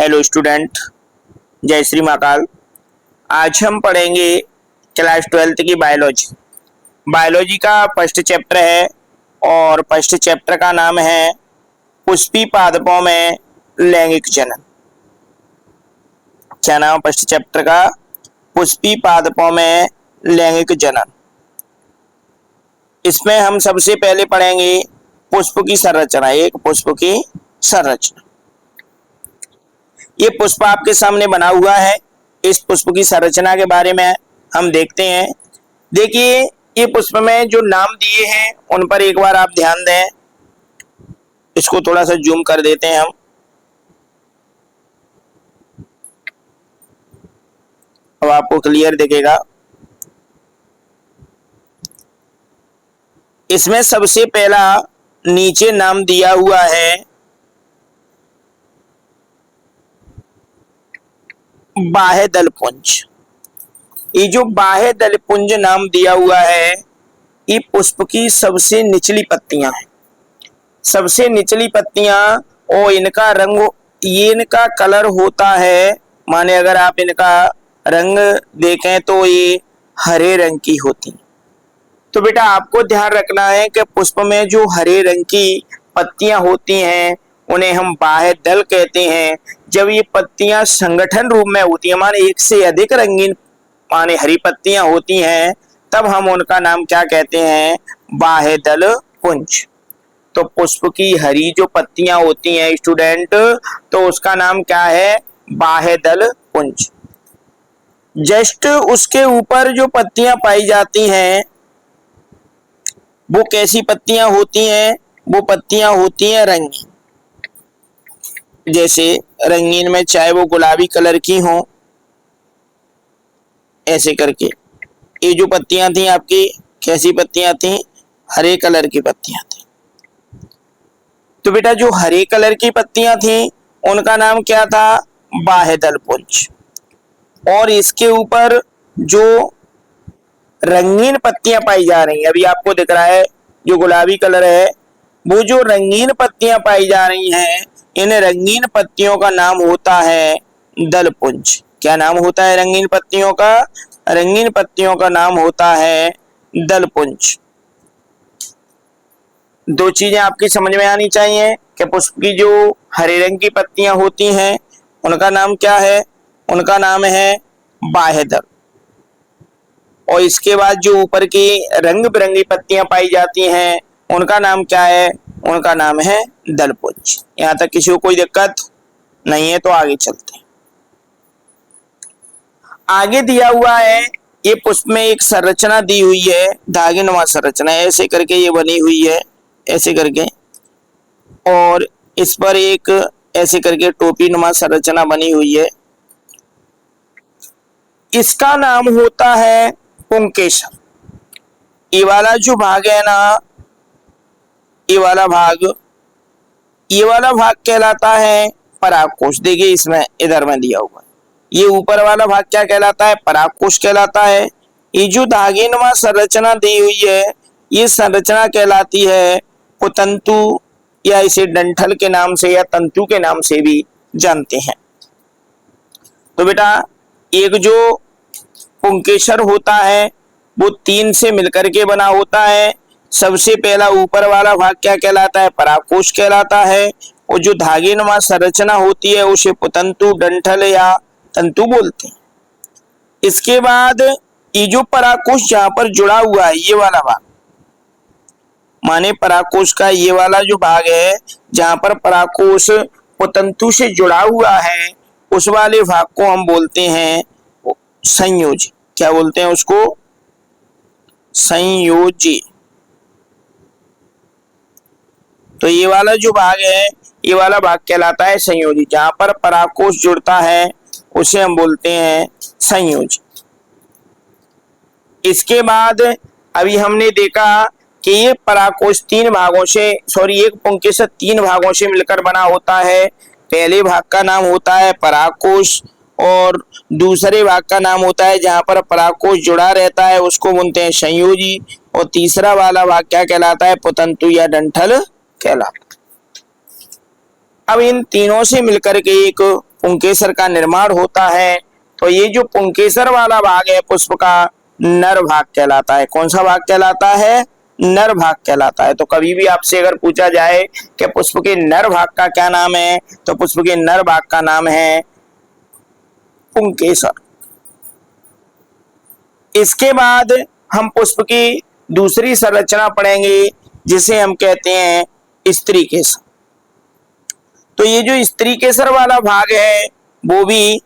Hello student, जय श्री महाकाल। आज हम पढ़ेंगे क्लास 12th की बायोलॉजी। बायोलॉजी का फर्स्ट चैप्टर है और फर्स्ट चैप्टर का नाम है पुष्पी पादपों में लैंगिक जनन। क्या नाम फर्स्ट चैप्टर का? पुष्पी पादपों में लैंगिक जनन। इसमें हम सबसे पहले पढ़ेंगे पुष्प की संरचना। एक पुष्प की संरचना। ये पुष्प आपके सामने बना हुआ है। इस पुष्प की संरचना के बारे में हम देखते हैं। देखिए, ये पुष्प में जो नाम दिए हैं उन पर एक बार आप ध्यान दें। इसको थोड़ा सा जूम कर देते हैं हम। अब आपको क्लियर दिखेगा। इसमें सबसे पहला नीचे नाम दिया हुआ है बाह्य दलपुंज। ये जो बाह्य दलपुंज नाम दिया हुआ है, ये पुष्प की सबसे निचली पत्तियां हैं। सबसे निचली पत्तियां और इनका रंग, ये इनका कलर होता है। माने अगर आप इनका रंग देखें तो ये हरे रंग की होती। तो बेटा आपको ध्यान रखना है कि पुष्प में जो हरे रंग की पत्तियां होती हैं उन्हें हम बाह्य दल कहते हैं। जब ये पत्तियां संगठन रूप में होती है, माने एक से अधिक रंगीन माने हरी पत्तियां होती हैं, तब हम उनका नाम क्या कहते हैं? बाह्य दल पुंज। तो पुष्प की हरी जो पत्तियां होती हैं स्टूडेंट, तो उसका नाम क्या है? बाह्य दल पुंज। जस्ट उसके ऊपर जो पत्तियां पाई जाती हैं वो कैसी पत्तियां होती हैं? वो पत्तियां होती हैं रंगीन। जैसे रंगीन में चाहे वो गुलाबी कलर की हो, ऐसे करके। ये जो पत्तियां थी आपकी, कैसी पत्तियां थी? हरे कलर की पत्तियां थी। तो बेटा जो हरे कलर की पत्तियां थी उनका नाम क्या था? बाह्य दलपुंज। और इसके ऊपर जो रंगीन पत्तियां पाई जा रही हैं, अभी आपको दिख रहा है जो गुलाबी कलर है, वो जो रंगीन पत्तियां पाई जा रही हैं, इन रंगीन पत्तियों का नाम होता है दलपुंज। क्या नाम होता है रंगीन पत्तियों का? रंगीन पत्तियों का नाम होता है दलपुंज। दो चीजें आपकी समझ में आनी चाहिए कि पुष्प की जो हरे रंग की पत्तियां होती हैं उनका नाम क्या है? उनका नाम है बाह्य दल। और इसके बाद जो ऊपर की रंग बिरंगी पत्तियां पाई जाती हैं उनका नाम क्या है? उनका नाम है दलपुंज। यहां तक किसी को कोई दिक्कत नहीं है? तो आगे चलते हैं। आगे दिया हुआ है, ये पुष्प में एक संरचना दी हुई है, धागेनुमा संरचना। ऐसे करके ये बनी हुई है, ऐसे करके। और इस पर एक ऐसे करके टोपी नुमा संरचना बनी हुई है। इसका नाम होता है पुंकेसर। ये वाला जो भाग है ना, ये वाला भाग कहलाता है परागकोश। देखिए इसमें इधर में दिया हुआ है, ये ऊपर वाला भाग क्या कहलाता है? परागकोश कहलाता है। ये जो धागेनुमा संरचना दी हुई है, ये संरचना कहलाती है पुतंतु, या इसे डंठल के नाम से या तंतु के नाम से भी जानते हैं। तो बेटा एक जो पुंकेसर होता है वो तीन से मिलकर के बना होता है। सबसे पहला ऊपर वाला भाग क्या कहलाता है? परागकोश कहलाता है। और जो धागेनुमा संरचना होती है उसे पुतंतु, डंठल या तंतु बोलते हैं। इसके बाद ये जो परागकोश जहां पर जुड़ा हुआ है, ये वाला भाग, माने परागकोश का ये वाला जो भाग है जहां पर परागकोश पुतंतु से जुड़ा हुआ है, उस वाले भाग को हम बोलते हैं संयोजी। क्या बोलते हैं उसको? संयोजी। तो ये वाला जो भाग है, ये वाला भाग कहलाता है संयोजी। जहां पर परागकोश जुड़ता है उसे हम बोलते हैं संयोजी। इसके बाद अभी हमने देखा कि ये परागकोश एक पुंकेसर तीन भागों से मिलकर बना होता है। पहले भाग का नाम होता है परागकोश और दूसरे भाग का नाम होता है जहां पर परागकोश जुड़ा रहता है, उसको बोलते हैं संयोजी। और तीसरा वाला भाग क्या कहलाता है? पुतंतु या डंठल कहलाता है। अब इन तीनों से मिलकर के एक पुंकेसर का निर्माण होता है। तो ये जो पुंकेसर वाला भाग है पुष्प का, नर भाग कहलाता है। कौन सा भाग कहलाता है? नर भाग कहलाता है। तो कभी भी आपसे अगर पूछा जाए कि पुष्प के नर भाग का क्या नाम है, तो पुष्प के नर भाग का नाम है पुंकेसर। इसके बाद हम पुष्प की दूसरी संरचना पढ़ेंगे जिसे हम कहते हैं स्त्री केसर। तो ये जो स्त्री केसर वाला भाग है वो भी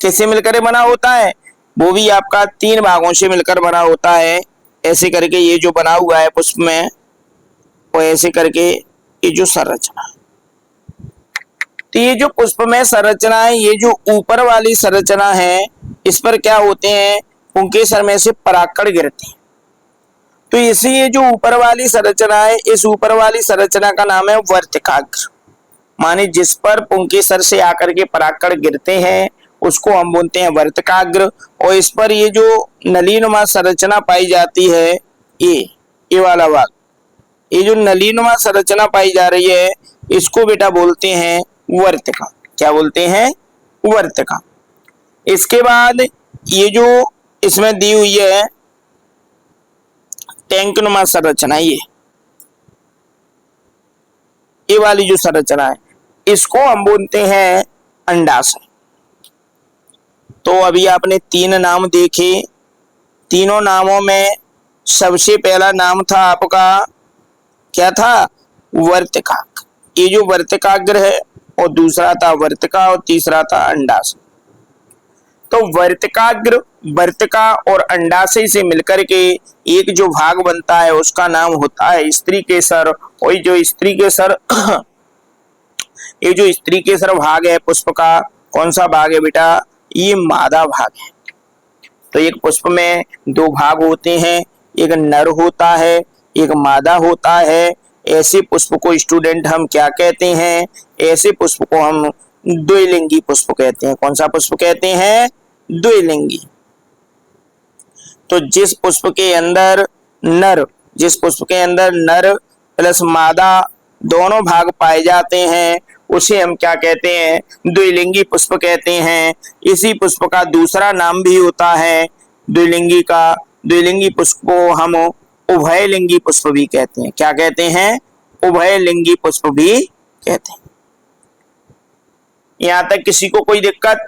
कैसे मिलकर बना होता है? वो भी आपका 3 भागों से मिलकर बना होता है। ऐसे करके ये जो बना हुआ है पुष्प में, वो ऐसे करके ये जो संरचना है, तो ये जो पुष्प में संरचना है, ये जो ऊपर वाली संरचना है, इस पर क्या होते हैं? पुंकेसर में से परागकण गिरते हैं। तो इसी ये जो ऊपर वाली संरचना है, इस ऊपर वाली संरचना का नाम है वर्तिकाग्र। माने जिस पर पुंकेसर से आकर के परागकण गिरते हैं उसको हम बोलते हैं वर्तिकाग्र। और इस पर ये जो नलीनुमा संरचना पाई जाती है, ये वाला भाग, ये जो नलीनुमा संरचना पाई जा रही है, इसको बेटा बोलते हैं वर्तिका। क्या बोलते हैं? वर्तिका। इसके बाद ये जो इसमें दी हुई है टैंकनुमा संरचना, ये वाली जो संरचना है, इसको हम बोलते हैं अंडाशय। तो अभी आपने 3 नाम देखे। तीनों नामों में सबसे पहला नाम था आपका, क्या था? वर्तिकाग्र। ये जो वर्तिकाग्र है, और दूसरा था वर्तिका, और तीसरा था अंडाशय। तो वर्तिकाग्र, वर्तिका और अंडाशय से मिलकर के एक जो भाग बनता है उसका नाम होता है स्त्री केसर। और ये जो स्त्री केसर ये जो स्त्री केसर भाग है पुष्प का, कौन सा भाग है बेटा? ये मादा भाग है। तो एक पुष्प में 2 भाग होते हैं, एक नर होता है, एक मादा होता है। ऐसे पुष्प को स्टूडेंट हम क्या कहते हैं? ऐसे पुष्प को हम द्विलिंगी पुष्प कहते हैं। कौन सा पुष्प कहते हैं? द्विलिंगी। तो जिस पुष्प के अंदर नर प्लस मादा दोनों भाग पाए जाते हैं उसे हम क्या कहते हैं? द्विलिंगी पुष्प कहते हैं। इसी पुष्प का दूसरा नाम भी होता है द्विलिंगी का। द्विलिंगी पुष्प को हम उभयलिंगी पुष्प भी कहते हैं। क्या कहते हैं? उभयलिंगी पुष्प भी कहते हैं। यहां तक किसी को कोई दिक्कत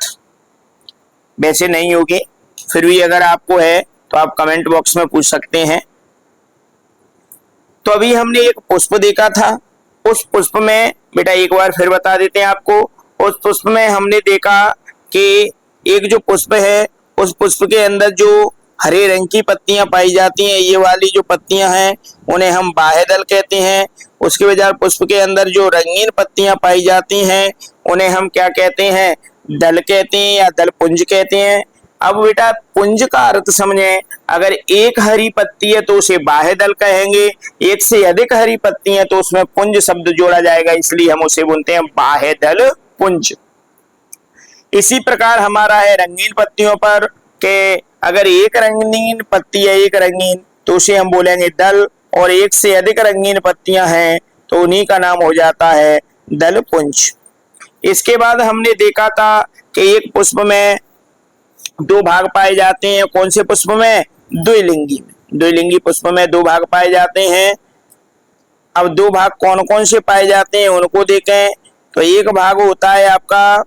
वैसे नहीं होगी, फिर भी अगर आपको है तो आप कमेंट बॉक्स में पूछ सकते हैं। तो अभी हमने एक पुष्प देखा था, उस पुष्प में बेटा एक बार फिर बता देते हैं आपको। उस पुष्प में हमने देखा कि एक जो पुष्प है, उस पुष्प के अंदर जो हरे रंग की पत्तियां पाई जाती हैं, ये वाली जो पत्तियां हैं उन्हें हम बाह्यदल कहते हैं। उसके बजाय पुष्प के अंदर जो रंगीन पत्तियां पाई जाती हैं उन्हें हम क्या कहते हैं? दल कहते हैं या दल पुंज कहते हैं। अब बेटा पुंज का अर्थ समझें, अगर एक हरी पत्ती है तो उसे बाह्यदल कहेंगे, एक से अधिक हरी पत्ती है तो उसमें पुंज शब्द जोड़ा जाएगा, इसलिए हम उसे बोलते हैं बाह्यदल पुंज। इसी प्रकार हमारा है रंगीन पत्तियों पर के अगर एक रंगीन पत्ती है, एक रंगीन, तो उसे हम बोलेंगे दल, और एक से अधिक रंगीन पत्तियां हैं तो उन्हीं का नाम हो जाता है दल पुंज। इसके बाद हमने देखा था कि एक पुष्प में 2 भाग पाए जाते हैं। कौन से पुष्प में? द्विलिंगी में। द्विलिंगी पुष्प में 2 भाग पाए जाते हैं। अब 2 भाग कौन कौन से पाए जाते हैं उनको देखें। तो एक भाग होता है आपका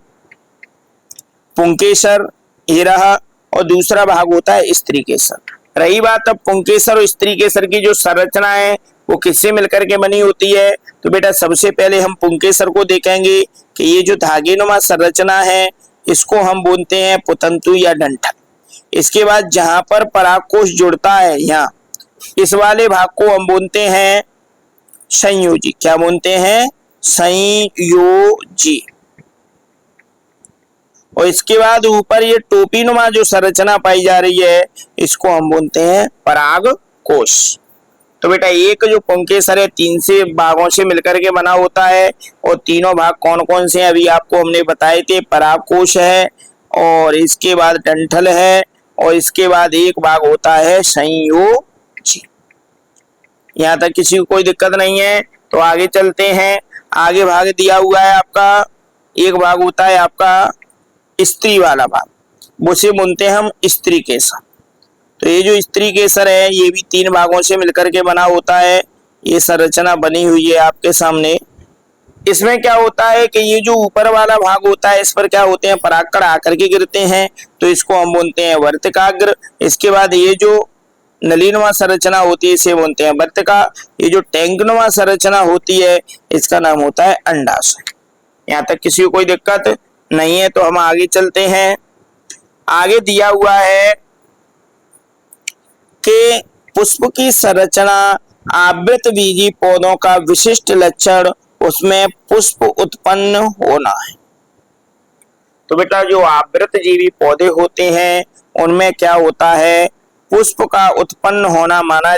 पुंकेसर, ये रहा, और दूसरा भाग होता है स्त्री केसर। रही बात अब पुंकेसर और स्त्री केसर की जो संरचना है वो किससे मिलकर के बनी होती है, तो बेटा सबसे पहले हम पुंकेसर को देखेंगे कि ये जो धागेनुमा संरचना है इसको हम बोलते हैं पुतंतु या डंठल। इसके बाद जहां पर परागकोश जुड़ता है, यहाँ इस वाले भाग को हम बोलते हैं संयोजी। क्या बोलते हैं? संयोजी। और इसके बाद ऊपर ये टोपीनुमा जो संरचना पाई जा रही है इसको हम बोलते हैं परागकोश। तो बेटा एक जो पुंकेसर है 3 से भागों से मिलकर के बना होता है, और तीनों भाग कौन कौन से हैं अभी आपको हमने बताए थे। परागकोश है, और इसके बाद डंठल है, और इसके बाद एक भाग होता है संयोजी। यहाँ तक किसी को कोई दिक्कत नहीं है तो आगे चलते हैं। आगे भाग दिया हुआ है आपका, एक भाग होता है आपका स्त्री वाला भाग, उसे बोलते हैं हम स्त्री केसर। तो ये जो स्त्री केसर है ये भी 3 भागों से मिलकर के बना होता है। ये संरचना बनी हुई है आपके सामने। इसमें क्या होता है कि ये जो ऊपर वाला भाग होता है इस पर क्या होते हैं, परागकण आकर के गिरते हैं, तो इसको हम बोलते हैं वर्तिकाग्र। इसके बाद ये जो नलीनुमा संरचना होती है इसे बोलते हैं वर्तिका। ये जो टैंकनुमा संरचना होती है इसका नाम होता है अंडाशय। यहाँ तक किसी को कोई दिक्कत नहीं है, तो हम आगे चलते हैं। आगे दिया हुआ है कि पुष्प की संरचना आवृत बीजी पौधों का विशिष्ट लक्षण उसमें पुष्प उत्पन्न होना है। तो बेटा जो आवृत जीवी पौधे होते हैं उनमें क्या होता है, पुष्प का उत्पन्न होना माना